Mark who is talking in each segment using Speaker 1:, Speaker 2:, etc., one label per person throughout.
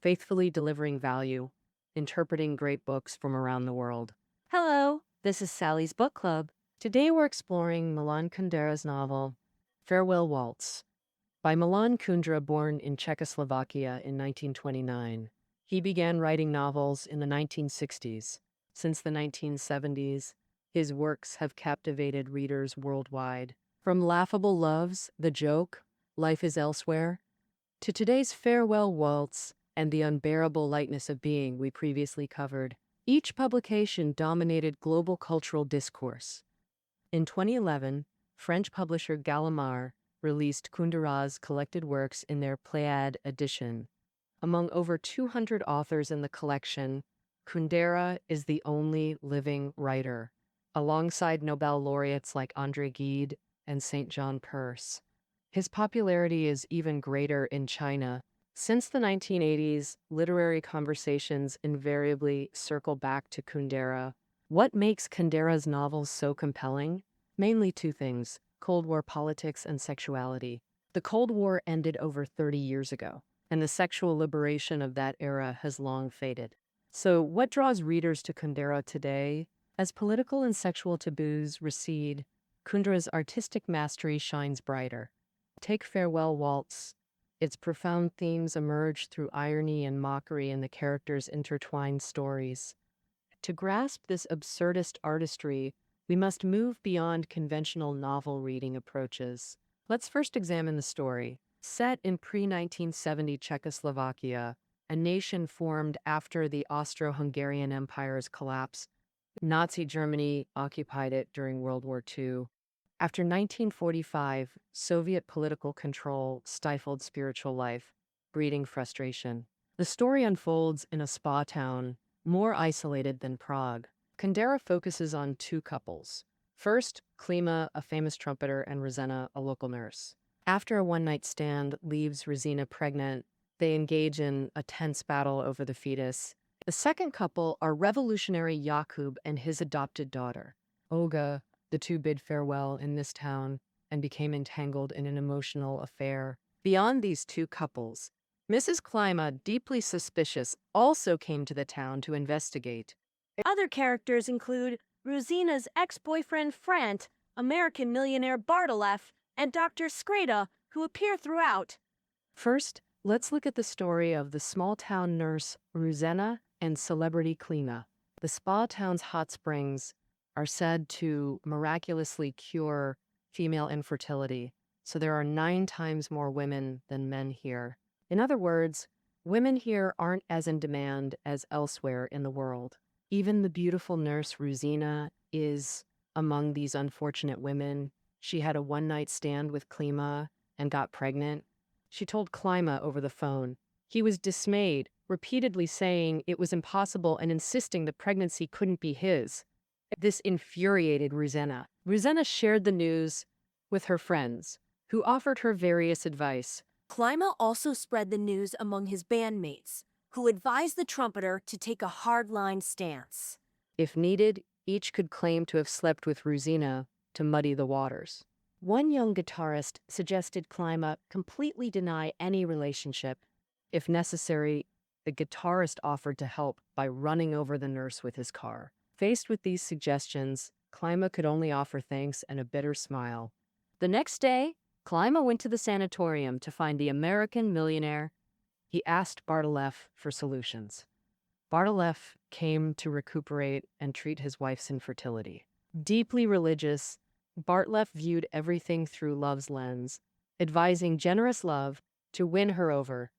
Speaker 1: faithfully delivering value, interpreting great books from around the world. Hello, this is Sally's Book Club. Today we're exploring Milan Kundera's novel, Farewell Waltz, by Milan Kundera, born in Czechoslovakia in 1929. He began writing novels in the 1960s. Since the 1970s, his works have captivated readers worldwide. From Laughable Loves, The Joke, Life is Elsewhere, to today's Farewell Waltz and The Unbearable Lightness of Being we previously covered, each publication dominated global cultural discourse. In 2011, French publisher Gallimard released Kundera's collected works in their Pléiade edition. Among over 200 authors in the collection, Kundera is the only living writer, alongside Nobel laureates like André Gide and St. John Perse. His popularity is even greater in China. Since the 1980s, literary conversations invariably circle back to Kundera. What makes Kundera's novels so compelling? Mainly two things: Cold War politics and sexuality. The Cold War ended over 30 years ago, and the sexual liberation of that era has long faded. So, what draws readers to Kundera today? As political and sexual taboos recede, Kundera's artistic mastery shines brighter. Take Farewell Waltz. Its profound themes emerge through irony and mockery in the characters' intertwined stories. To grasp this absurdist artistry, we must move beyond conventional novel reading approaches. Let's first examine the story. Set in pre-1970 Czechoslovakia, a nation formed after the Austro-Hungarian Empire's collapse, Nazi Germany occupied it during World War II. After 1945, Soviet political control stifled spiritual life, breeding frustration. The story unfolds in a spa town, more isolated than Prague. Kundera focuses on two couples. First, Klima, a famous trumpeter, and Rosena, a local nurse. After a one-night stand leaves Rosina pregnant, they engage in a tense battle over the fetus. The second couple are revolutionary Jakub and his adopted daughter, Olga. The two bid farewell in this town and became entangled in an emotional affair. Beyond these two couples, Mrs. Klima, deeply suspicious, also came to the town to investigate.
Speaker 2: Other characters include Rosina's ex-boyfriend Frant, American millionaire Bartolev, and Dr. Skreda, who appear throughout.
Speaker 1: First, let's look at the story of the small-town nurse Rosena and celebrity Klima. The spa town's hot springs are said to miraculously cure female infertility, so there are 9 times more women than men here. In other words, women here aren't as in demand as elsewhere in the world. Even the beautiful nurse Rosina is among these unfortunate women. She had a one-night stand with Klima and got pregnant. She told Klima over the phone. He was dismayed, repeatedly saying it was impossible and insisting the pregnancy couldn't be his. This infuriated Rosena. Rosena shared the news with her friends, who offered her various advice.
Speaker 2: Klima also spread the news among his bandmates, who advised the trumpeter to take a hardline stance.
Speaker 1: If needed, each could claim to have slept with Rosina to muddy the waters. One young guitarist suggested Klima completely deny any relationship. If necessary, the guitarist offered to help by running over the nurse with his car. Faced with these suggestions, Klima could only offer thanks and a bitter smile. The next day, Klima went to the sanatorium to find the American millionaire. He asked Bartolev for solutions. Bartolev came to recuperate and treat his wife's infertility. Deeply religious, Bartolev viewed everything through love's lens, advising generous love to win her over.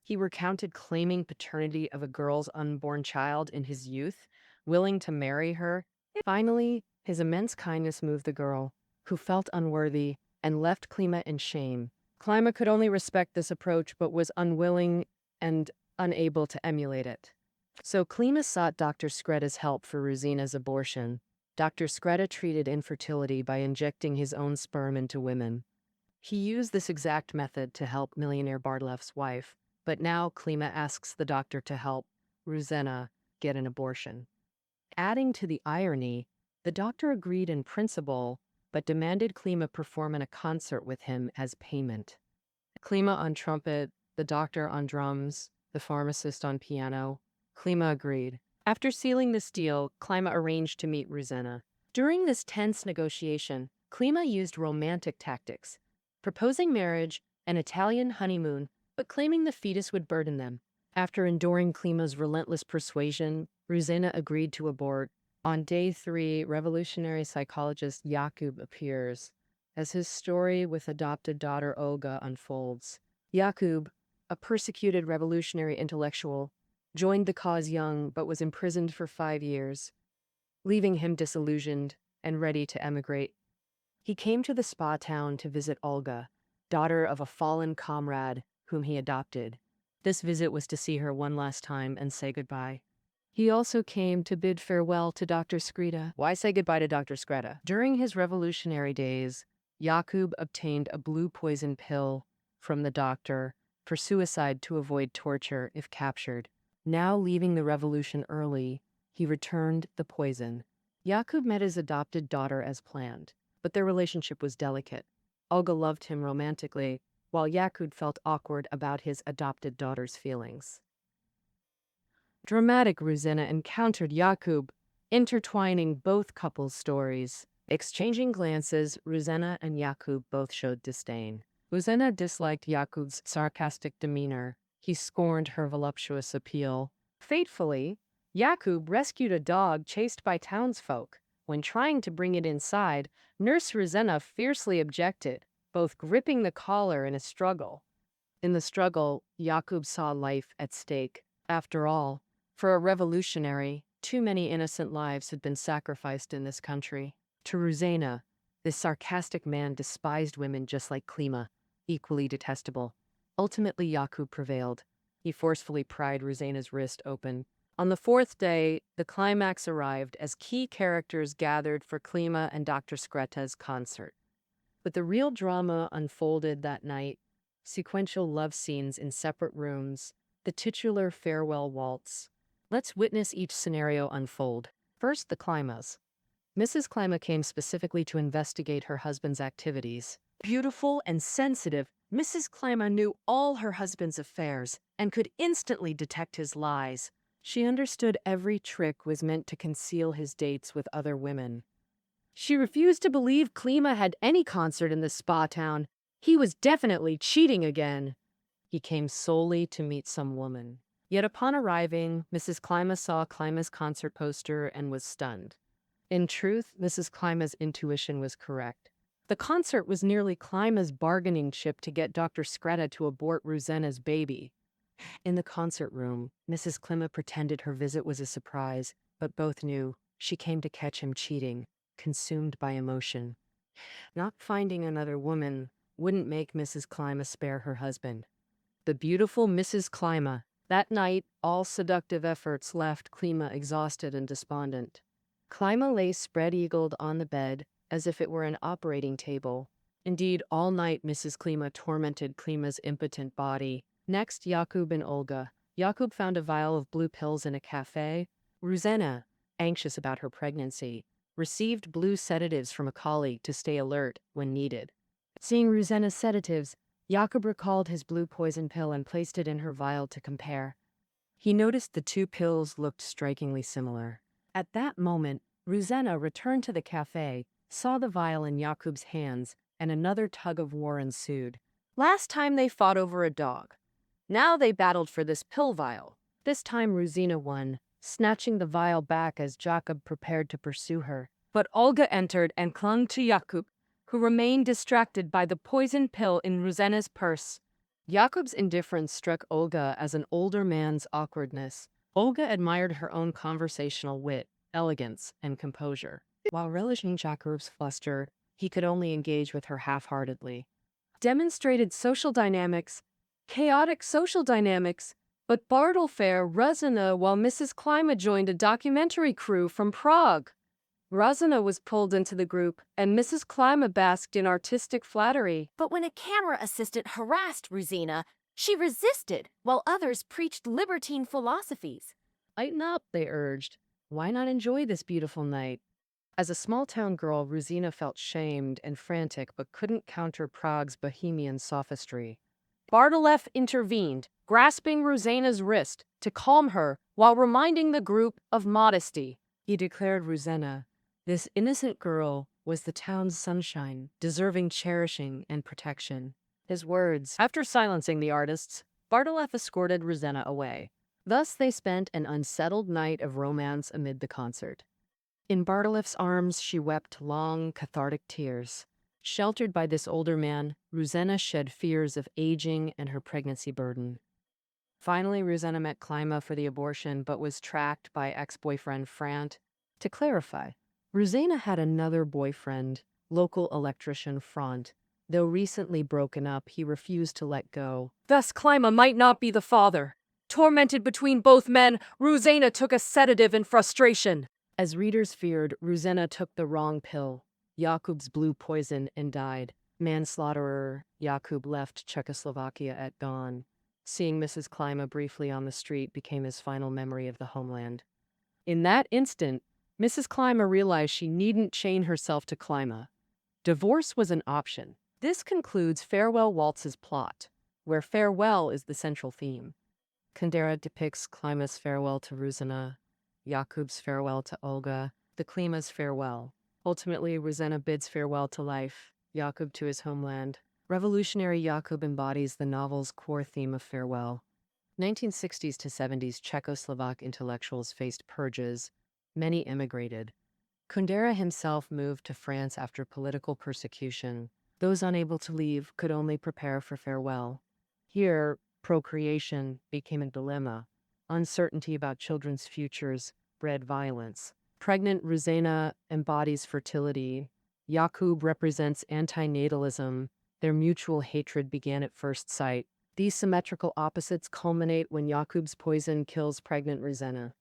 Speaker 1: He recounted claiming paternity of a girl's unborn child in his youth, willing to marry her. Finally, his immense kindness moved the girl, who felt unworthy and left Klima in shame. Klima could only respect this approach but was unwilling and unable to emulate it. So Klima sought Dr. Skreda's help for Rosina's abortion. Dr. Skreda treated infertility by injecting his own sperm into women. He used this exact method to help millionaire Bartlev's wife, but now Klima asks the doctor to help Rosina get an abortion. Adding to the irony, the doctor agreed in principle, but demanded Klima perform in a concert with him as payment. Klima on trumpet, the doctor on drums, the pharmacist on piano. Klima agreed. After sealing this deal, Klima arranged to meet Ruzena. During this tense negotiation, Klima used romantic tactics, proposing marriage, an Italian honeymoon, but claiming the fetus would burden them. After enduring Klima's relentless persuasion, Ruzena agreed to abort. On day 3, revolutionary psychologist Jakub appears as his story with adopted daughter Olga unfolds. Jakub, a persecuted revolutionary intellectual, joined the cause young but was imprisoned for 5 years, leaving him disillusioned and ready to emigrate. He came to the spa town to visit Olga, daughter of a fallen comrade whom he adopted. This visit was to see her one last time and say goodbye. He also came to bid farewell to Dr. Skreta. Why say goodbye to Dr. Skreta? During his revolutionary days, Jakub obtained a blue poison pill from the doctor for suicide to avoid torture if captured. Now leaving the revolution early, he returned the poison. Jakub met his adopted daughter as planned, but their relationship was delicate. Olga loved him romantically, while Jakub felt awkward about his adopted daughter's feelings. Dramatic Ruzena encountered Jakub, intertwining both couples' stories. Exchanging glances, Ruzena and Jakub both showed disdain. Ruzena disliked Jakub's sarcastic demeanor. He scorned her voluptuous appeal. Fatefully, Jakub rescued a dog chased by townsfolk. When trying to bring it inside, Nurse Ruzena fiercely objected, both gripping the collar in a struggle. In the struggle, Jakub saw life at stake. After all, for a revolutionary, too many innocent lives had been sacrificed in this country. To Ruzena, this sarcastic man despised women just like Klima, equally detestable. Ultimately, Jakub prevailed. He forcefully pried Ruzena's wrist open. On the 4th day, the climax arrived as key characters gathered for Klima and Dr. Skreta's concert. But the real drama unfolded that night. Sequential love scenes in separate rooms, the titular farewell waltz. Let's witness each scenario unfold. First, the Klimas. Mrs. Klima came specifically to investigate her husband's activities. Beautiful and sensitive, Mrs. Klima knew all her husband's affairs and could instantly detect his lies. She understood every trick was meant to conceal his dates with other women. She refused to believe Klima had any concert in the spa town. He was definitely cheating again. He came solely to meet some woman. Yet upon arriving, Mrs. Klima saw Klima's concert poster and was stunned. In truth, Mrs. Klima's intuition was correct. The concert was nearly Klima's bargaining chip to get Dr. Skreta to abort Ruzena's baby. In the concert room, Mrs. Klima pretended her visit was a surprise, but both knew she came to catch him cheating, consumed by emotion. Not finding another woman wouldn't make Mrs. Klima spare her husband. The beautiful Mrs. Klima. That night, all seductive efforts left Klima exhausted and despondent. Klima lay spread-eagled on the bed, as if it were an operating table. Indeed, all night Mrs. Klima tormented Klima's impotent body. Next, Jakub and Olga. Jakub found a vial of blue pills in a cafe. Ruzena, anxious about her pregnancy, received blue sedatives from a colleague to stay alert when needed. Seeing Ruzena's sedatives, Jakub recalled his blue poison pill and placed it in her vial to compare. He noticed the two pills looked strikingly similar. At that moment, Ruzena returned to the cafe, saw the vial in Jakub's hands, and another tug of war ensued. Last time they fought over a dog. Now they battled for this pill vial. This time Ruzena won, snatching the vial back as Jakub prepared to pursue her. But Olga entered and clung to Jakub, who remained distracted by the poison pill in Ruzena's purse. Jakub's indifference struck Olga as an older man's awkwardness. Olga admired her own conversational wit, elegance, and composure. While relishing Jakub's fluster, he could only engage with her half-heartedly. Demonstrated social dynamics, chaotic social dynamics, but Bartle fair Ruzena while Mrs. Klima joined a documentary crew from Prague. Ruzena was pulled into the group, and Mrs. Klima basked in artistic flattery.
Speaker 2: But when a camera assistant harassed Ruzena, she resisted, while others preached libertine philosophies.
Speaker 1: Lighten up, they urged. Why not enjoy this beautiful night? As a small-town girl, Ruzena felt shamed and frantic but couldn't counter Prague's bohemian sophistry. Bardolev intervened, grasping Ruzana's wrist to calm her while reminding the group of modesty. He declared Ruzana, this innocent girl, was the town's sunshine, deserving cherishing and protection. His words, after silencing the artists, Bardolev escorted Ruzana away. Thus they spent an unsettled night of romance amid the concert. In Bardolev's arms, she wept long, cathartic tears. Sheltered by this older man, Ruzana shed fears of aging and her pregnancy burden. Finally, Ruzana met Klima for the abortion, but was tracked by ex-boyfriend Frant. To clarify, Ruzana had another boyfriend, local electrician Frant. Though recently broken up, he refused to let go. Thus, Klima might not be the father. Tormented between both men, Ruzana took a sedative in frustration. As readers feared, Ruzana took the wrong pill. Jakub's blue poison and died. Manslaughterer Jakub left Czechoslovakia at dawn. Seeing Mrs. Klima briefly on the street became his final memory of the homeland. In that instant, Mrs. Klima realized she needn't chain herself to Klima. Divorce was an option. This concludes Farewell Waltz's plot, where farewell is the central theme. Kundera depicts Klima's farewell to Ruzana, Jakub's farewell to Olga, the Klima's farewell. Ultimately, Ruzana bids farewell to life, Jakub to his homeland. Revolutionary Jakub embodies the novel's core theme of farewell. 1960s to 70s Czechoslovak intellectuals faced purges. Many immigrated. Kundera himself moved to France after political persecution. Those unable to leave could only prepare for farewell. Here, procreation became a dilemma. Uncertainty about children's futures bred violence. Pregnant Ruzana embodies fertility. Jakub represents antinatalism. Their mutual hatred began at first sight. These symmetrical opposites culminate when Jakub's poison kills pregnant Ruzana.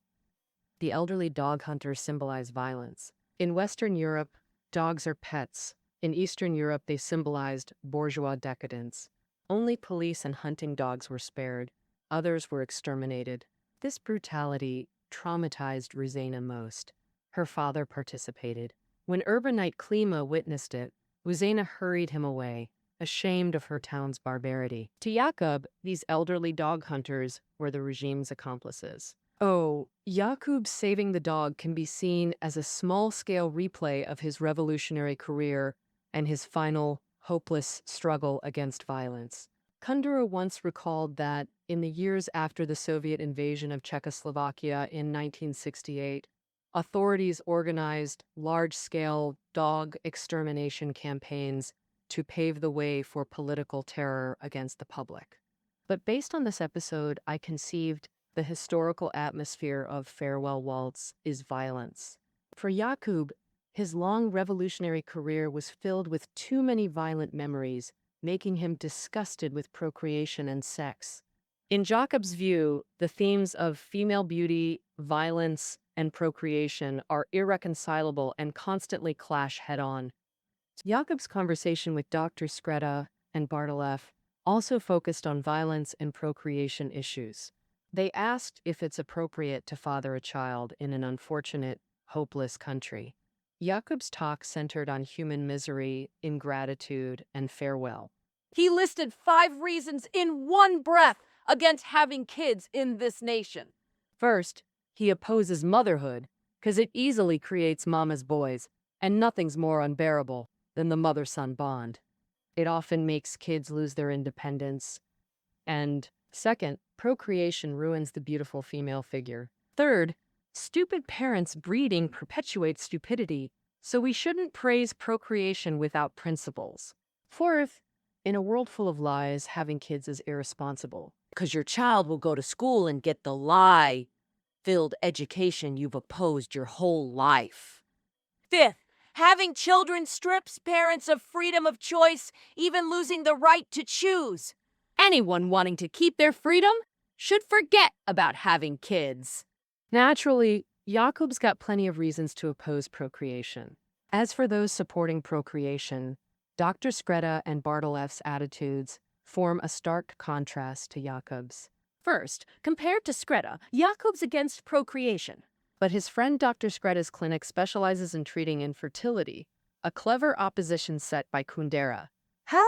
Speaker 1: The elderly dog hunters symbolize violence. In Western Europe, dogs are pets. In Eastern Europe, they symbolized bourgeois decadence. Only police and hunting dogs were spared. Others were exterminated. This brutality traumatized Ruzana most. Her father participated. When urbanite Klima witnessed it, Ruzana hurried him away, ashamed of her town's barbarity. To Jakub, these elderly dog hunters were the regime's accomplices. Oh, Jakub saving the dog can be seen as a small-scale replay of his revolutionary career and his final, hopeless struggle against violence. Kundera once recalled that, in the years after the Soviet invasion of Czechoslovakia in 1968, authorities organized large-scale dog extermination campaigns to pave the way for political terror against the public. But based on this episode, I conceived the historical atmosphere of Farewell Waltz is violence. For Jakub, his long revolutionary career was filled with too many violent memories, making him disgusted with procreation and sex. In Jakub's view, the themes of female beauty, violence, and procreation are irreconcilable and constantly clash head-on. Jakub's conversation with Dr. Skreda and Bardolev also focused on violence and procreation issues. They asked if it's appropriate to father a child in an unfortunate, hopeless country. Jakub's talk centered on human misery, ingratitude, and farewell.
Speaker 2: He listed 5 reasons in one breath against having kids in this nation.
Speaker 1: First, he opposes motherhood because it easily creates mama's boys, and nothing's more unbearable than the mother-son bond. It often makes kids lose their independence. And second, procreation ruins the beautiful female figure. Third, stupid parents breeding perpetuates stupidity, so we shouldn't praise procreation without principles. Fourth, in a world full of lies, having kids is irresponsible.
Speaker 2: Because your child will go to school and get the lie-filled education you've opposed your whole life. Fifth, having children strips parents of freedom of choice, even losing the right to choose. Anyone wanting to keep their freedom should forget about having kids.
Speaker 1: Naturally, Jakub's got plenty of reasons to oppose procreation. As for those supporting procreation, Dr. Skreda and Bardolev's attitudes form a stark contrast to Jakub's.
Speaker 2: First, compared to Skreda, Jakub's against procreation.
Speaker 1: But his friend Dr. Skreda's clinic specializes in treating infertility, a clever opposition set by Kundera.
Speaker 2: How?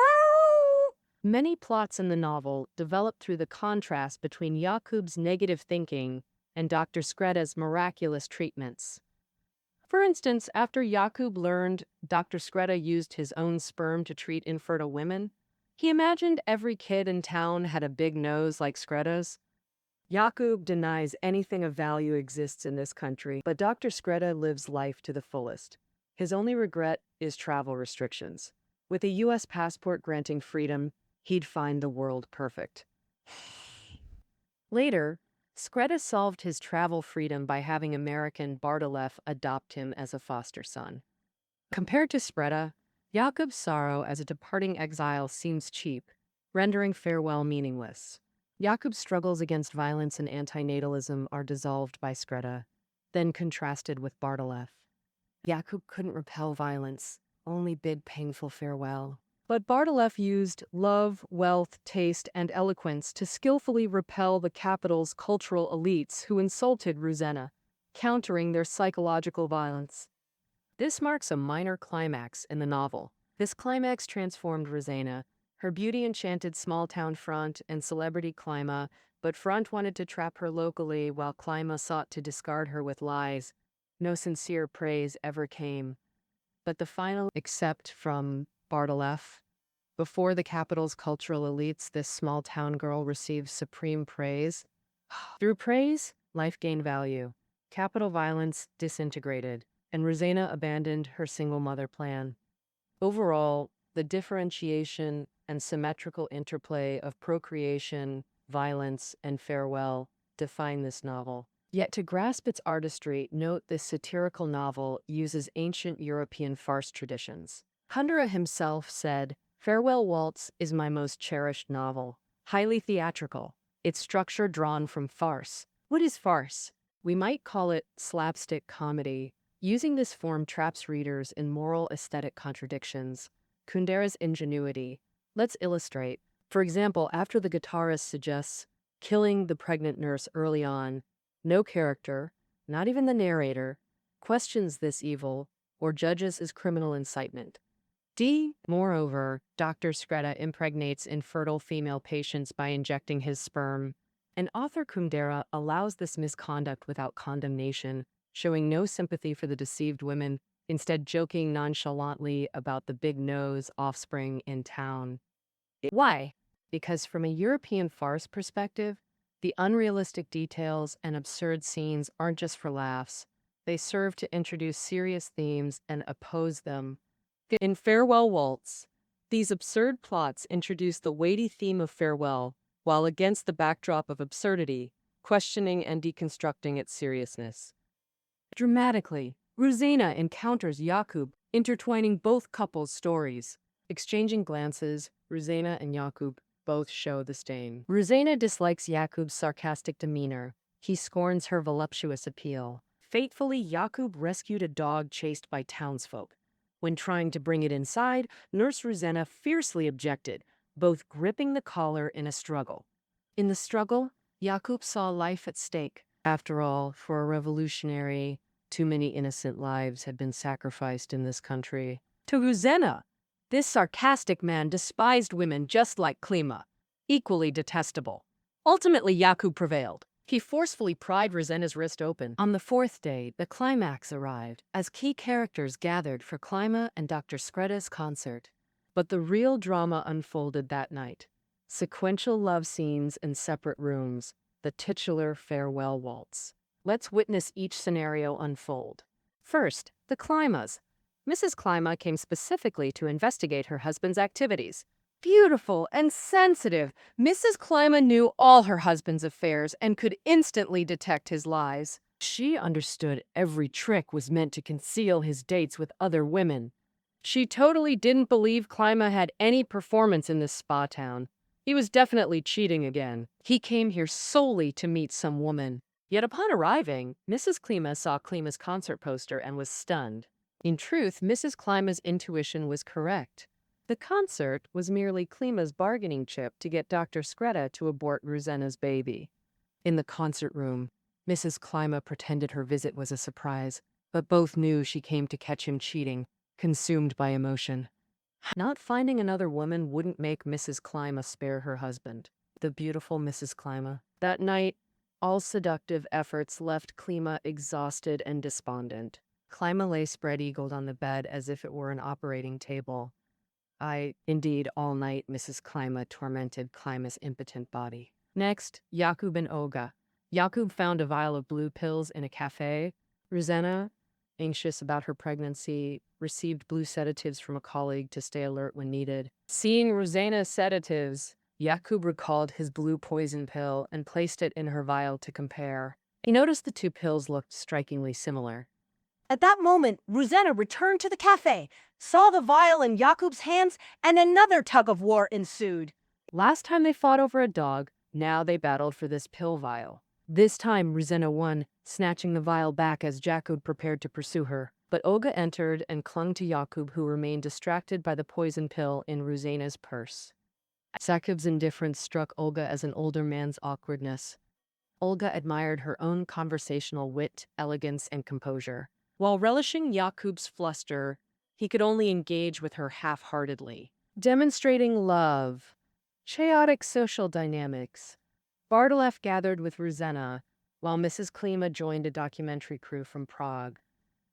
Speaker 1: Many plots in the novel develop through the contrast between Jakub's negative thinking and Dr. Skreda's miraculous treatments. For instance, after Jakub learned Dr. Skreda used his own sperm to treat infertile women, he imagined every kid in town had a big nose like Skreda's. Jakub denies anything of value exists in this country, but Dr. Skreda lives life to the fullest. His only regret is travel restrictions. With a U.S. passport granting freedom, he'd find the world perfect. Later, Skreda solved his travel freedom by having American Bartolev adopt him as a foster son. Compared to Skreda, Jakub's sorrow as a departing exile seems cheap, rendering farewell meaningless. Jakub's struggles against violence and antinatalism are dissolved by Skreda, then contrasted with Bartolev. Jakub couldn't repel violence, only bid painful farewell. But Bartolev used love, wealth, taste, and eloquence to skillfully repel the capital's cultural elites who insulted Ruzena, countering their psychological violence. This marks a minor climax in the novel. This climax transformed Ruzena, her beauty-enchanted small-town Front and celebrity Klima, but Front wanted to trap her locally while Klima sought to discard her with lies. No sincere praise ever came. But the final accept from Bartolev. Before the capital's cultural elites, this small-town girl received supreme praise. Through praise, life gained value. Capital violence disintegrated, and Ruzena abandoned her single mother plan. Overall, the differentiation and symmetrical interplay of procreation, violence, and farewell define this novel. Yet to grasp its artistry, note this satirical novel uses ancient European farce traditions. Kundera himself said, "Farewell Waltz is my most cherished novel. Highly theatrical, its structure drawn from farce." What is farce? We might call it slapstick comedy. Using this form traps readers in moral aesthetic contradictions. Kundera's ingenuity. Let's illustrate. For example, after the guitarist suggests killing the pregnant nurse early on, no character, not even the narrator, questions this evil or judges as criminal incitement. Moreover, Dr. Skreda impregnates infertile female patients by injecting his sperm, and author Kundera allows this misconduct without condemnation, showing no sympathy for the deceived women, instead joking nonchalantly about the big-nose offspring in town. Why? Because from a European farce perspective, the unrealistic details and absurd scenes aren't just for laughs. They serve to introduce serious themes and oppose them. In Farewell Waltz, these absurd plots introduce the weighty theme of farewell, while against the backdrop of absurdity, questioning and deconstructing its seriousness. Dramatically, Ruzena encounters Jakub, intertwining both couples' stories. Exchanging glances, Ruzena and Jakub both show the stain. Ruzena dislikes Jakub's sarcastic demeanor. He scorns her voluptuous appeal. Fatefully, Jakub rescued a dog chased by townsfolk. When trying to bring it inside, Nurse Ruzena fiercely objected, both gripping the collar in a struggle. In the struggle, Jakub saw life at stake. After all, for a revolutionary, too many innocent lives had been sacrificed in this country. To Ruzena, this sarcastic man despised women just like Klima, equally detestable. Ultimately, Jakub prevailed. He forcefully pried Ruzena's wrist open. On the fourth day, the climax arrived, as key characters gathered for Klima and Dr. Skreda's concert. But the real drama unfolded that night. Sequential love scenes in separate rooms, the titular farewell waltz. Let's witness each scenario unfold. First, the Klimas. Mrs. Klima came specifically to investigate her husband's activities. Beautiful and sensitive, Mrs. Klima knew all her husband's affairs and could instantly detect his lies. She understood every trick was meant to conceal his dates with other women. She totally didn't believe Klima had any performance in this spa town. He was definitely cheating again. He came here solely to meet some woman. Yet upon arriving, Mrs. Klima saw Klima's concert poster and was stunned. In truth, Mrs. Klima's intuition was correct. The concert was merely Klima's bargaining chip to get Dr. Skreda to abort Ruzena's baby. In the concert room, Mrs. Klima pretended her visit was a surprise, but both knew she came to catch him cheating, consumed by emotion. Not finding another woman wouldn't make Mrs. Klima spare her husband, the beautiful Mrs. Klima. That night, all seductive efforts left Klima exhausted and despondent. Klima lay spread-eagled on the bed as if it were an operating table. Indeed, all night Mrs. Klima tormented Klima's impotent body. Next, Jakub and Olga. Jakub found a vial of blue pills in a cafe. Rosanna, anxious about her pregnancy, received blue sedatives from a colleague to stay alert when needed. Seeing Rosanna's sedatives, Jakub recalled his blue poison pill and placed it in her vial to compare. He noticed the two pills looked strikingly similar.
Speaker 2: At that moment, Rosanna returned to the cafe, saw the vial in Jakub's hands, and another tug-of-war ensued.
Speaker 1: Last time they fought over a dog, now they battled for this pill vial. This time, Rosanna won, snatching the vial back as Jakub prepared to pursue her. But Olga entered and clung to Jakub, who remained distracted by the poison pill in Rosanna's purse. Jakub's indifference struck Olga as an older man's awkwardness. Olga admired her own conversational wit, elegance, and composure. While relishing Jakub's fluster, he could only engage with her half-heartedly. Demonstrating love. Chaotic social dynamics. Bartolev gathered with Rosanna, while Mrs. Klima joined a documentary crew from Prague.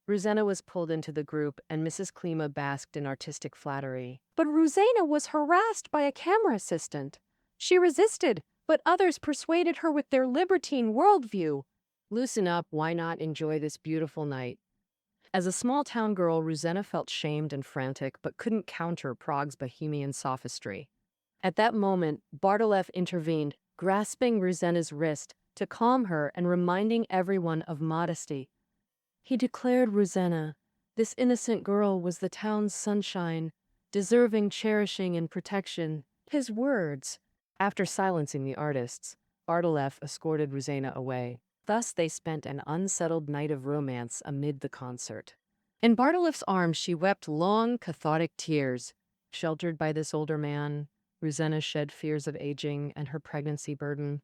Speaker 1: Rosanna was pulled into the group, and Mrs. Klima basked in artistic flattery. But Rosanna was harassed by a camera assistant. She resisted, but others persuaded her with their libertine worldview. Loosen up, why not enjoy this beautiful night? As a small-town girl, Rosanna felt shamed and frantic, but couldn't counter Prague's bohemian sophistry. At that moment, Bartolev intervened, grasping Rosanna's wrist to calm her and reminding everyone of modesty. He declared Rosanna, this innocent girl, was the town's sunshine, deserving cherishing and protection. His words. After silencing the artists, Bartolev escorted Rosanna away. Thus they spent an unsettled night of romance amid the concert. In Bartolev's arms she wept long, cathartic tears. Sheltered by this older man, Rosanna shed fears of aging and her pregnancy burden.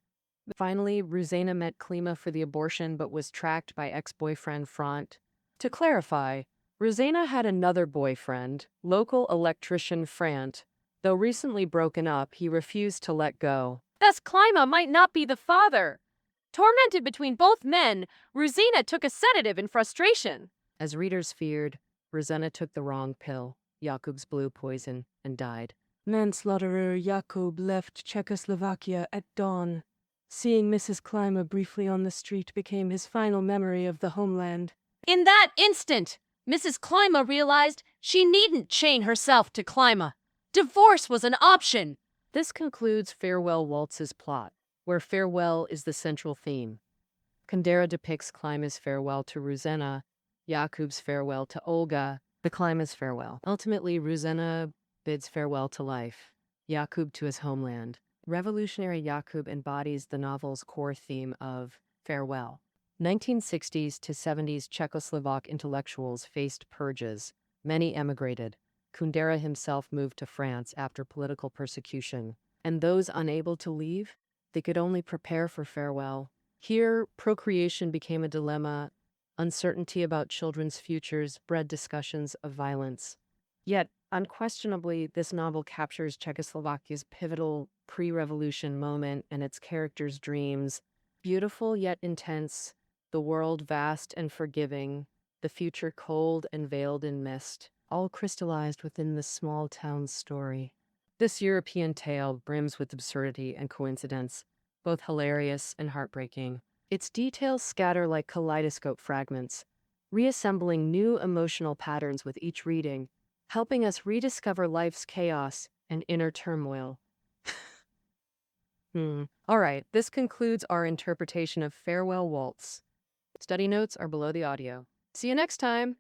Speaker 1: Finally, Rosanna met Klima for the abortion but was tracked by ex-boyfriend Front. To clarify, Rosanna had another boyfriend, local electrician Frant. Though recently broken up, he refused to let go. Thus Klima might not be the father. Tormented between both men, Rosanna took a sedative in frustration. As readers feared, Rosanna took the wrong pill, Jakub's blue poison, and died. Manslaughterer Jakub left Czechoslovakia at dawn. Seeing Mrs. Klima briefly on the street became his final memory of the homeland.
Speaker 2: In that instant, Mrs. Klima realized she needn't chain herself to Klima. Divorce was an option.
Speaker 1: This concludes Farewell Waltz's plot, where farewell is the central theme. Kundera depicts Klima's farewell to Rosanna, Jakub's farewell to Olga, the Klima's farewell. Ultimately, Rosanna bids farewell to life, Jakub to his homeland. Revolutionary Jakub embodies the novel's core theme of farewell. 1960s to 70s Czechoslovak intellectuals faced purges. Many emigrated. Kundera himself moved to France after political persecution. And those unable to leave? They could only prepare for farewell. Here, procreation became a dilemma. Uncertainty about children's futures bred discussions of violence. Yet, unquestionably, this novel captures Czechoslovakia's pivotal pre-revolution moment and its characters' dreams. Beautiful yet intense, the world vast and forgiving, the future cold and veiled in mist, all crystallized within this small town's story. This European tale brims with absurdity and coincidence, both hilarious and heartbreaking. Its details scatter like kaleidoscope fragments, reassembling new emotional patterns with each reading, helping us rediscover life's chaos and inner turmoil. All right, this concludes our interpretation of Farewell Waltz. Study notes are below the audio. See you next time!